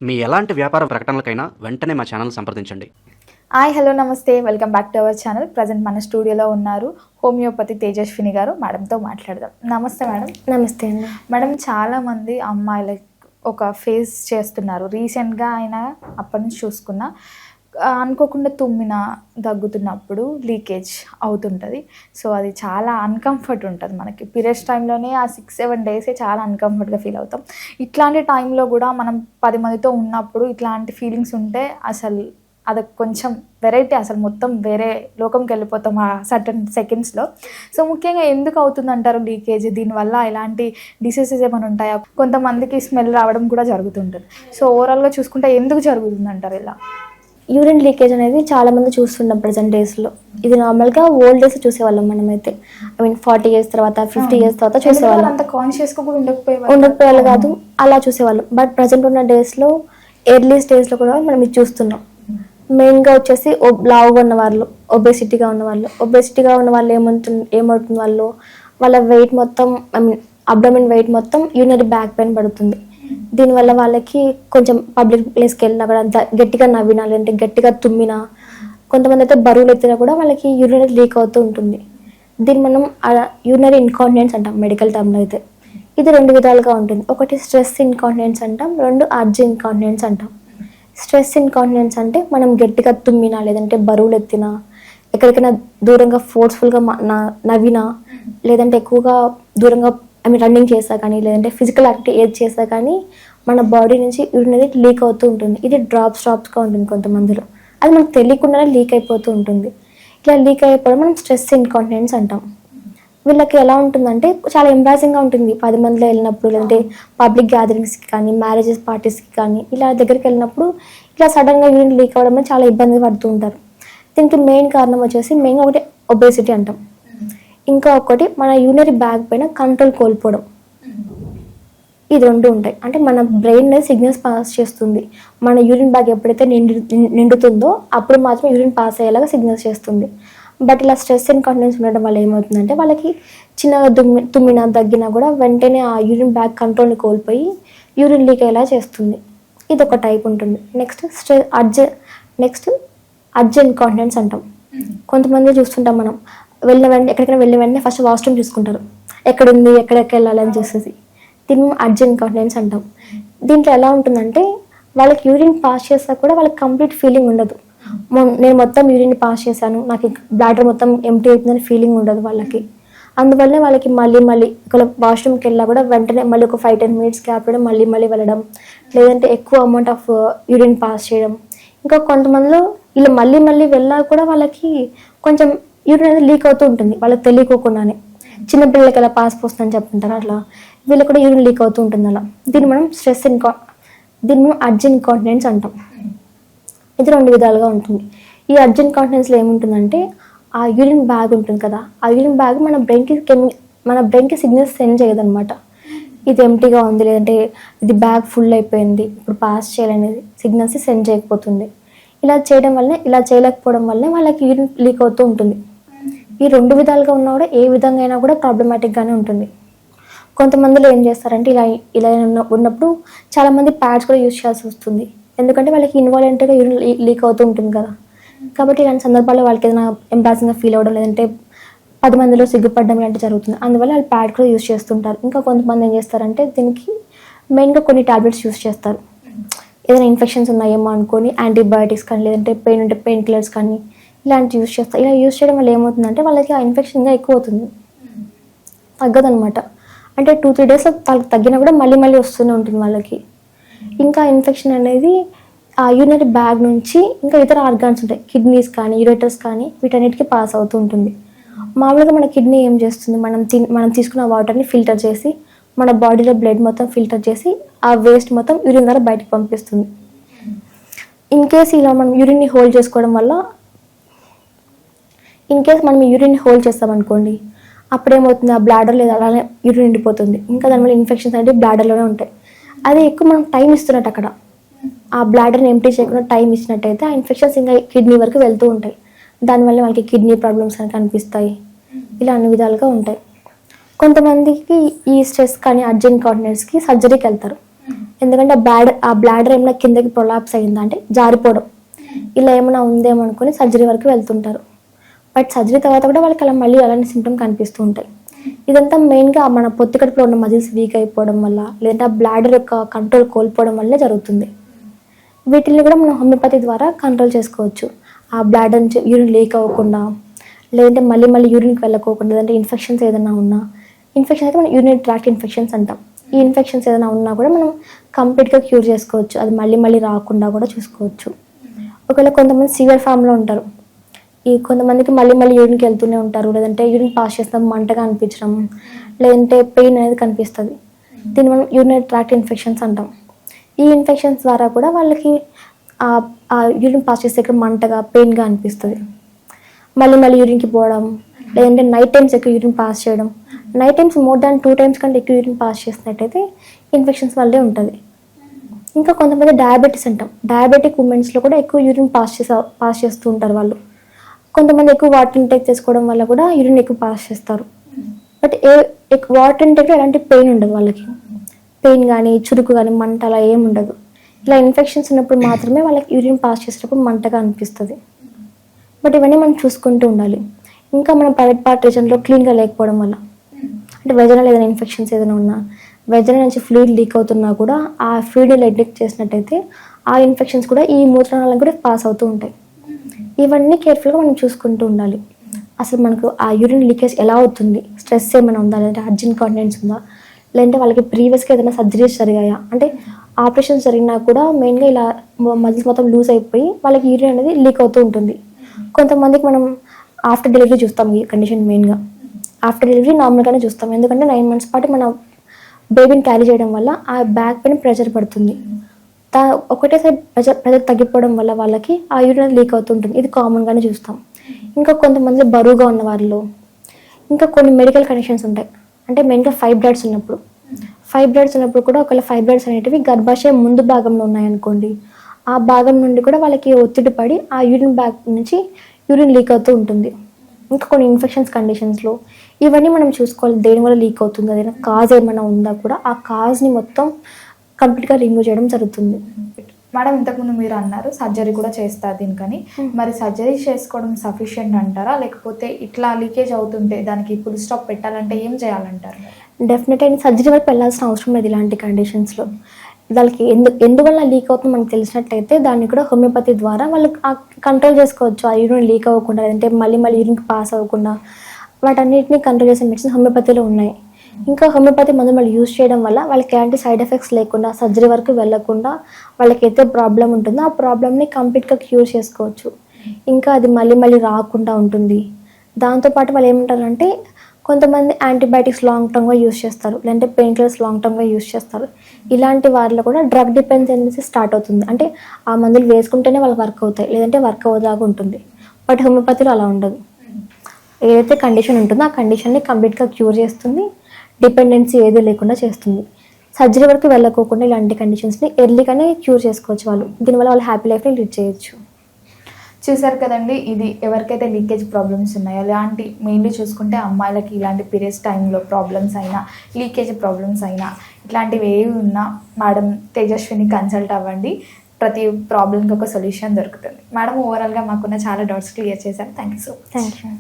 మీ ఎలాంటి వ్యాపార ప్రకటనలకైనా వెంటనే మా ఛానల్ సంప్రదించండి. హాయ్ హలో నమస్తే, welcome back to our channel. Present మన స్టూడియోలో ఉన్నారు హోమియోపతి తేజస్విని గారు. మేడంతో మాట్లాడదాం. నమస్తే మేడం. నమస్తే అండి. మేడం, చాలామంది అమ్మాయిలు ఒక ఫేస్ చేస్తున్నారు. రీసెంట్గా అయినా అప్పటి నుంచి చూసుకున్నా అనుకోకుండా తుమ్మినా దగ్గుతున్నప్పుడు లీకేజ్ అవుతుంటుంది. సో అది చాలా అన్కంఫర్ట్ ఉంటుంది మనకి. పీరియడ్స్ టైంలోనే ఆ 6-7 డేసే చాలా అన్కంఫర్ట్గా ఫీల్ అవుతాం. ఇట్లాంటి టైంలో కూడా మనం 10 మందితో ఉన్నప్పుడు ఇట్లాంటి ఫీలింగ్స్ ఉంటే అసలు అది కొంచెం వెరైటీ, అసలు మొత్తం వేరే లోకంకి వెళ్ళిపోతాం ఆ సర్టన్ సెకండ్స్లో. సో ముఖ్యంగా ఎందుకు అవుతుందంటారు లీకేజ్? దీనివల్ల ఎలాంటి డిసీజెస్ ఏమైనా ఉంటాయా? కొంతమందికి స్మెల్ రావడం కూడా జరుగుతుంటుంది. సో ఓవరాల్గా చూసుకుంటే ఎందుకు జరుగుతుందంటారు ఇలా? యూరిన్ లీకేజ్ అనేది చాలా మంది చూస్తున్నాం ప్రజెంట్ డేస్లో. ఇది నార్మల్గా ఓల్డ్ డేస్ చూసేవాళ్ళం మనమైతే. 40 years తర్వాత 50 years తర్వాత చూసేవాళ్ళం. అంత కాన్షియస్గా కూడా ఉండకపోయేవాళ్ళు కాదు, అలా చూసేవాళ్ళం. బట్ ప్రజెంట్ ఉన్న డేస్లో ఎర్లీ స్టేజ్లో కూడా మనం ఇది చూస్తున్నాం. మెయిన్గా వచ్చేసి లావుగా ఉన్న వాళ్ళు, ఒబేసిటీగా ఉన్న వాళ్ళు ఏమవుతుంది వాళ్ళ వెయిట్ మొత్తం, అబ్డోమెన్ వెయిట్ మొత్తం యూరినరీ బ్యాక్ పెయిన్ పడుతుంది. దీనివల్ల వాళ్ళకి కొంచెం పబ్లిక్ ప్లేస్కి వెళ్ళినా కూడా అంత గట్టిగా నవ్వినా, లేదంటే గట్టిగా తుమ్మినా, కొంతమంది అయితే బరువులు ఎత్తినా కూడా వాళ్ళకి యూరినరీ లీక్ అవుతూ ఉంటుంది. దీన్ని మనం యూరినరీ ఇన్కాంటినెన్స్ అంటాం మెడికల్ టర్మ్లో అయితే. ఇది 2 విధాలుగా ఉంటుంది. ఒకటి స్ట్రెస్ ఇన్కాంటినెన్స్ అంటాం, 2 అర్జ్ ఇన్కాంటినెన్స్ అంటాం. స్ట్రెస్ ఇన్కాంటినెన్స్ అంటే మనం గట్టిగా తుమ్మినా, లేదంటే బరువులు ఎత్తినా, ఎక్కడికైనా దూరంగా ఫోర్స్ఫుల్గా నవ్వినా, లేదంటే ఎక్కువగా దూరంగా రన్నింగ్ చేసా కానీ, లేదంటే ఫిజికల్ యాక్టివిటీ ఏది చేసా కానీ మన బాడీ నుంచి యూరిన్ అనేది లీక్ అవుతూ ఉంటుంది. ఇది డ్రాప్స్గా ఉంటుంది కొంతమందిలో. అది మనకు తెలియకుండానే లీక్ అయిపోతూ ఉంటుంది. ఇలా లీక్ అయిపోవడం మనం స్ట్రెస్ ఇన్కాంటినెన్స్ అంటాం. వీళ్ళకి ఎలా ఉంటుందంటే చాలా ఎంబారసింగ్గా ఉంటుంది. 10 మందిలో వెళ్ళినప్పుడు, లేదంటే పబ్లిక్ గ్యాదరింగ్స్కి కానీ, మ్యారేజెస్ పార్టీస్కి కానీ ఇలా దగ్గరికి వెళ్ళినప్పుడు ఇలా సడన్గా యూరిన్ లీక్ అవ్వడం చాలా ఇబ్బంది పడుతూ ఉంటారు. దీనికి మెయిన్ కారణం వచ్చేసి మెయిన్గా ఒకటి ఒబేసిటీ అంటాం. ఇంకా ఒకటి మన యూరినరీ బ్యాగ్ పైన కంట్రోల్ కోల్పోవడం. ఇది 2 ఉంటాయి. అంటే మన బ్రెయిన్ సిగ్నల్స్ పాస్ చేస్తుంది. మన యూరిన్ బ్యాగ్ ఎప్పుడైతే నిండుతుందో అప్పుడు మాత్రం యూరిన్ పాస్ అయ్యేలాగా సిగ్నల్స్ చేస్తుంది. బట్ ఇలా స్ట్రెస్ ఇన్కాంటినెన్స్ ఉండడం వల్ల ఏమవుతుందంటే వాళ్ళకి చిన్నగా తుమ్మినా దగ్గినా కూడా వెంటనే ఆ యూరిన్ బ్యాగ్ కంట్రోల్ని కోల్పోయి యూరిన్ లీక్ అయ్యేలా చేస్తుంది. ఇది ఒక టైప్ ఉంటుంది. నెక్స్ట్ అర్జ్ ఇన్కాంటినెన్స్ అంటాం. కొంతమంది చూస్తుంటాం మనం ఎక్కడికైనా వెళ్ళిన వెంటనే ఫస్ట్ వాష్రూమ్ చూసుకుంటారు, ఎక్కడుంది, ఎక్కడికి వెళ్ళాలి అని చూసేసి. దీన్ని అర్జ్ ఇన్కాంటినెన్స్ అంటాం. దీంట్లో ఎలా ఉంటుందంటే వాళ్ళకి యూరిన్ పాస్ చేసా కూడా వాళ్ళకి కంప్లీట్ ఫీలింగ్ ఉండదు. నేను మొత్తం యూరిన్ పాస్ చేశాను, నాకు బ్లాడర్ మొత్తం ఎంటీ అవుతుందని ఫీలింగ్ ఉండదు వాళ్ళకి. అందువల్లనే వాళ్ళకి మళ్ళీ ఒకవేళ వాష్రూమ్కి వెళ్ళినా కూడా వెంటనే మళ్ళీ ఒక 5-10 minutes గ్యాప్ మళ్ళీ వెళ్ళడం, లేదంటే ఎక్కువ అమౌంట్ ఆఫ్ యూరిన్ పాస్ చేయడం. ఇంకా కొంతమందిలో ఇలా మళ్ళీ వెళ్ళా కూడా వాళ్ళకి కొంచెం యూరిన్ అనేది లీక్ అవుతూ ఉంటుంది వాళ్ళకి తెలియకోకుండానే. చిన్నపిల్లలకి ఎలా పాస్ పోస్తుందని చెప్తుంటారు, అట్లా వీళ్ళకి కూడా యూరిన్ లీక్ అవుతూ ఉంటుంది అలా. దీన్ని మనం దీన్ని అర్జ్ ఇన్కాంటినెన్స్ అంటాం. ఇది 2 విధాలుగా ఉంటుంది. ఈ అర్జ్ ఇన్కాంటినెన్స్లో ఏముంటుందంటే ఆ యూరిన్ బ్యాగ్ ఉంటుంది కదా, ఆ యూరిన్ బ్యాగ్ మన బ్రెయిన్కి సిగ్నల్స్ సెండ్ చేయదనమాట. ఇది ఎంటీగా ఉంది, లేదంటే ఇది బ్యాగ్ ఫుల్ అయిపోయింది, ఇప్పుడు పాస్ చేయాలనేది సిగ్నల్స్ సెండ్ చేయకపోతుంది. ఇలా చేయలేకపోవడం వల్ల వాళ్ళకి యూరిన్ లీక్ అవుతూ ఉంటుంది. ఈ 2 విధాలుగా ఉన్నా కూడా ఏ విధంగా అయినా కూడా ప్రాబ్లమాటిక్గానే ఉంటుంది. కొంతమందిలో ఏం చేస్తారంటే ఇలా ఉన్నప్పుడు చాలామంది ప్యాడ్స్ కూడా యూజ్ చేయాల్సి వస్తుంది. ఎందుకంటే వాళ్ళకి ఇన్వాలంటరీగా యూరిన్ లీక్ అవుతూ ఉంటుంది కదా. కాబట్టి ఇలాంటి సందర్భాల్లో వాళ్ళకి ఏదైనా ఎంబారసింగ్గా ఫీల్ అవ్వడం, లేదంటే 10 మందిలో సిగ్గుపడడం ఇలాంటివి జరుగుతుంది. అందువల్ల వాళ్ళు ప్యాడ్ కూడా యూజ్ చేస్తుంటారు. ఇంకా కొంతమంది ఏం చేస్తారంటే దీనికి మెయిన్గా కొన్ని టాబ్లెట్స్ యూజ్ చేస్తారు. ఏదైనా ఇన్ఫెక్షన్స్ ఉన్నాయేమో అనుకొని యాంటీబయాటిక్స్ కానీ, లేదంటే పెయిన్ ఉంటే పెయిన్ కిల్లర్స్ కానీ ఇలాంటివి యూజ్ చేస్తారు. ఇలా యూజ్ చేయడం వల్ల ఏమవుతుందంటే వాళ్ళకి ఆ ఇన్ఫెక్షన్ ఇంకా ఎక్కువ అవుతుంది, తగ్గదనమాట. అంటే 2-3 daysలో తగ్గినా కూడా మళ్ళీ వస్తూనే ఉంటుంది వాళ్ళకి. ఇంకా ఇన్ఫెక్షన్ అనేది ఆ యూరినరీ బ్యాగ్ నుంచి ఇంకా ఇతర ఆర్గాన్స్ ఉంటాయి, కిడ్నీస్ కానీ, యూరేటర్స్ కానీ, వీటన్నిటికీ పాస్ అవుతూ ఉంటుంది. మామూలుగా మన కిడ్నీ ఏం చేస్తుంది, మనం తీసుకున్న వాటర్ని ఫిల్టర్ చేసి మన బాడీలో బ్లడ్ మొత్తం ఫిల్టర్ చేసి ఆ వేస్ట్ మొత్తం యూరిన్ ద్వారా బయటకు పంపిస్తుంది. ఇన్ కేస్ మనం యూరిన్ని హోల్డ్ చేసుకోవడం వల్ల యూరిన్ని హోల్డ్ చేస్తామనుకోండి, అప్పుడేమవుతుంది, ఆ బ్లాడర్ లేదా అలానే యూరిన్ నిండిపోతుంది. ఇంకా దానివల్ల ఇన్ఫెక్షన్స్ అనేవి బ్లాడర్లోనే ఉంటాయి. అదే ఎక్కువ మనం టైం ఇస్తున్నట్టు అక్కడ ఆ బ్లాడర్ని ఎంప్టీ చేయకుండా టైం ఇచ్చినట్టయితే ఆ ఇన్ఫెక్షన్స్ ఇంకా కిడ్నీ వరకు వెళ్తూ ఉంటాయి. దానివల్ల వాళ్ళకి కిడ్నీ ప్రాబ్లమ్స్ అని కనిపిస్తాయి. ఇలా అన్ని విధాలుగా ఉంటాయి. కొంతమందికి ఈ స్ట్రెస్ కానీ అర్జ్ ఇన్కాంటినెన్స్కి సర్జరీకి వెళ్తారు. ఎందుకంటే ఆ బ్లాడర్ ఏమైనా కిందకి ప్రొలాప్స్ అయిందా అంటే జారిపోవడం, ఇలా ఏమైనా ఉందేమో అనుకుని సర్జరీ వరకు వెళ్తుంటారు. బట్ సర్జరీ తర్వాత కూడా వాళ్ళకి అలా మళ్ళీ అలాంటి సిమ్టమ్ కనిపిస్తూ ఉంటాయి. ఇదంతా మెయిన్గా మన పొత్తి కడుపులో ఉన్న మజిల్స్ వీక్ అయిపోవడం వల్ల, లేదంటే ఆ బ్లాడర్ యొక్క కంట్రోల్ కోల్పోవడం వల్లే జరుగుతుంది. వీటిని కూడా మనం హోమియోపతి ద్వారా కంట్రోల్ చేసుకోవచ్చు. ఆ బ్లాడర్ నుంచి యూరిన్ లీక్ అవ్వకుండా, లేదంటే మళ్ళీ యూరిన్కి వెళ్ళకోకుండా, లేదంటే ఇన్ఫెక్షన్స్ ఏదైనా ఉన్నా, ఇన్ఫెక్షన్ అయితే మనం యూరినరీ ట్రాక్ట్ ఇన్ఫెక్షన్స్ అంటాం. ఈ ఇన్ఫెక్షన్స్ ఏదైనా ఉన్నా కూడా మనం కంప్లీట్గా క్యూర్ చేసుకోవచ్చు. అది మళ్ళీ రాకుండా కూడా చూసుకోవచ్చు. ఒకవేళ కొంతమంది సివియర్ ఫామ్లో ఉంటారు, ఈ కొంతమందికి మళ్ళీ యూరిన్కి వెళ్తూనే ఉంటారు, లేదంటే యూరిన్ పాస్ చేస్తాం మంటగా అనిపించడం, లేదంటే పెయిన్ అనేది కనిపిస్తుంది. దీన్ని మనం యూరినరీ ట్రాక్ట్ ఇన్ఫెక్షన్స్ అంటాం. ఈ ఇన్ఫెక్షన్స్ ద్వారా కూడా వాళ్ళకి ఆ యూరిన్ పాస్ చేస్తే ఇక్కడ మంటగా పెయిన్గా అనిపిస్తుంది. మళ్ళీ యూరిన్కి పోవడం, లేదంటే నైట్ టైమ్స్ ఎక్కువ యూరిన్ పాస్ చేయడం, night times more than 2 times కంటే ఎక్కువ యూరిన్ పాస్ చేసినట్టయితే ఇన్ఫెక్షన్స్ వల్లే ఉంటుంది. ఇంకా కొంతమంది డయాబెటీస్ అంటాం, డయాబెటిక్ ఉమెన్స్లో కూడా ఎక్కువ యూరిన్ పాస్ చేస్తూ ఉంటారు వాళ్ళు. కొంతమంది ఎక్కువ వాటర్ ఇంటేక్ చేసుకోవడం వల్ల కూడా యూరిన్ ఎక్కువ పాస్ చేస్తారు. బట్ వాటర్ ఇంటేక్లో ఎలాంటి పెయిన్ ఉండదు వాళ్ళకి, పెయిన్ కానీ చురుకు కానీ మంట అలా ఏమి ఉండదు. ఇలా ఇన్ఫెక్షన్స్ ఉన్నప్పుడు మాత్రమే వాళ్ళకి యూరిన్ పాస్ చేసేటప్పుడు మంటగా అనిపిస్తుంది. బట్ ఇవన్నీ మనం చూసుకుంటూ ఉండాలి. ఇంకా మనం ప్రైవేట్ పార్ట్ రీజన్లో క్లీన్గా లేకపోవడం వల్ల, అంటే వెజనల్ ఏదైనా ఇన్ఫెక్షన్స్ ఏదైనా ఉన్నా, వెజనల్ నుంచి ఫ్లూయిడ్ లీక్ అవుతున్నా కూడా ఆ ఫ్లూయిడ్ నెగ్లెక్ట్ చేసినట్టయితే ఆ ఇన్ఫెక్షన్స్ కూడా ఈ మూత్రనాళాలకు కూడా పాస్ అవుతూ ఉంటాయి. ఇవన్నీ కేర్ఫుల్గా మనం చూసుకుంటూ ఉండాలి. అసలు మనకు ఆ యూరిన్ లీకేజ్ ఎలా అవుతుంది, స్ట్రెస్ ఏమైనా ఉందా, లేదంటే అర్జెంట్ కాంటినెన్స్ ఉందా, లేదంటే వాళ్ళకి ప్రీవియస్గా ఏదైనా సర్జరీస్ జరిగాయా, అంటే ఆపరేషన్స్ జరిగినా కూడా మెయిన్గా ఇలా మజిల్స్ మొత్తం లూజ్ అయిపోయి వాళ్ళకి యూరిన్ అనేది లీక్ అవుతూ ఉంటుంది. కొంతమందికి మనం ఆఫ్టర్ డెలివరీ చూస్తాం ఈ కండిషన్. మెయిన్గా ఆఫ్టర్ డెలివరీ నార్మల్గానే చూస్తాం, ఎందుకంటే 9 months పాటు మన బేబీని క్యారీ చేయడం వల్ల ఆ బ్యాక్ పైన ప్రెషర్ పడుతుంది. ఒకటే సైడ్ ప్రెషర్ తగ్గిపోవడం వల్ల వాళ్ళకి ఆ యూరిన్ లీక్ అవుతుంటుంది. ఇది కామన్గానే చూస్తాం. ఇంకా కొంతమంది బరువుగా ఉన్న వారిలో, ఇంకా కొన్ని మెడికల్ కండిషన్స్ ఉంటాయి, అంటే మెయిన్గా ఫైబ్రాయిడ్స్ ఉన్నప్పుడు కూడా ఒకవేళ ఫైబ్రాయిడ్స్ అనేటివి గర్భాశయం ముందు భాగంలో ఉన్నాయనుకోండి, ఆ భాగం నుండి కూడా వాళ్ళకి ఒత్తిడి పడి ఆ యూరిన్ బ్యాగ్ నుంచి యూరిన్ లీక్ అవుతూ ఉంటుంది. ఇంకా కొన్ని ఇన్ఫెక్షన్స్ కండిషన్స్లో ఇవన్నీ మనం చూసుకోవాలి. దేనివల్ల లీక్ అవుతుంది, అదైనా కాజ్ ఏమైనా ఉందా కూడా ఆ కాజ్ని మొత్తం కంప్లీట్గా రిమూవ్ చేయడం జరుగుతుంది. మేడం, ఇంతకుముందు మీరు అన్నారు సర్జరీ కూడా చేస్తారు దీనికని. మరి సర్జరీ చేసుకోవడం సఫిషియెంట్ అంటారా, లేకపోతే ఇట్లా లీకేజ్ అవుతుంటే దానికి ఫుల్ స్టాప్ పెట్టాలంటే ఏం చేయాలంటారు? డెఫినెట్గా సర్జరీ వరకు వెళ్ళాల్సిన అవసరం లేదు. ఇలాంటి కండిషన్స్లో వాళ్ళకి ఎందువల్ల లీక్ అవుతుందో మనకు తెలిసినట్లయితే దాన్ని కూడా హోమియోపతి ద్వారా వాళ్ళకి కంట్రోల్ చేసుకోవచ్చు. ఆ యూరిన్ లీక్ అవ్వకుండా, లేదంటే మళ్ళీ యూరిన్కి పాస్ అవ్వకుండా వాటన్నిటిని కంట్రోల్ చేసే మెడిసిన్స్ హోమియోపతిలో ఉన్నాయి. ఇంకా హోమియోపతి మందులు వాళ్ళు యూజ్ చేయడం వల్ల వాళ్ళకి ఎలాంటి సైడ్ ఎఫెక్ట్స్ లేకుండా, సర్జరీ వరకు వెళ్ళకుండా వాళ్ళకి అయితే ప్రాబ్లం ఉంటుందో ఆ ప్రాబ్లమ్ని కంప్లీట్గా క్యూర్ చేసుకోవచ్చు. ఇంకా అది మళ్ళీ రాకుండా ఉంటుంది. దాంతోపాటు వాళ్ళు ఏమంటారంటే కొంతమంది యాంటీబయాటిక్స్ లాంగ్ టర్మ్గా యూజ్ చేస్తారు, లేదంటే పెయిన్ కిల్లర్స్ లాంగ్ టర్మ్గా యూజ్ చేస్తారు. ఇలాంటి వారిలో కూడా డ్రగ్ డిపెండెన్సీ స్టార్ట్ అవుతుంది. అంటే ఆ మందులు వేసుకుంటేనే వాళ్ళు వర్క్ అవుతాయి, లేదంటే వర్క్ అవ్వదాగా ఉంటుంది. బట్ హోమియోపతిలో అలా ఉండదు. ఏదైతే కండిషన్ ఉంటుందో ఆ కండిషన్ని కంప్లీట్గా క్యూర్ చేస్తుంది, డిపెండెన్సీ ఏది లేకుండా చేస్తుంది. సర్జరీ వరకు వెళ్ళకోకుండా ఇలాంటి కండిషన్స్ని ఎర్లీగానే క్యూర్ చేసుకోవచ్చు వాళ్ళు. దీనివల్ల వాళ్ళు హ్యాపీ లైఫ్ని లీడ్ చేయొచ్చు. చూసారు కదండి, ఇది ఎవరికైతే లీకేజ్ ప్రాబ్లమ్స్ ఉన్నాయో, ఇలాంటి మెయిన్లీ చూసుకుంటే అమ్మాయిలకి ఇలాంటి పీరియడ్స్ టైంలో ప్రాబ్లమ్స్ అయినా, లీకేజ్ ప్రాబ్లమ్స్ అయినా, ఇట్లాంటివి ఏవి ఉన్నా మేడం తేజస్విని కన్సల్ట్ అవ్వండి. ప్రతి ప్రాబ్లంకి ఒక సొల్యూషన్ దొరుకుతుంది. మేడం ఓవరాల్గా మాకున్న చాలా డౌట్స్ క్లియర్ చేశారు. Thank you so much. Thank you.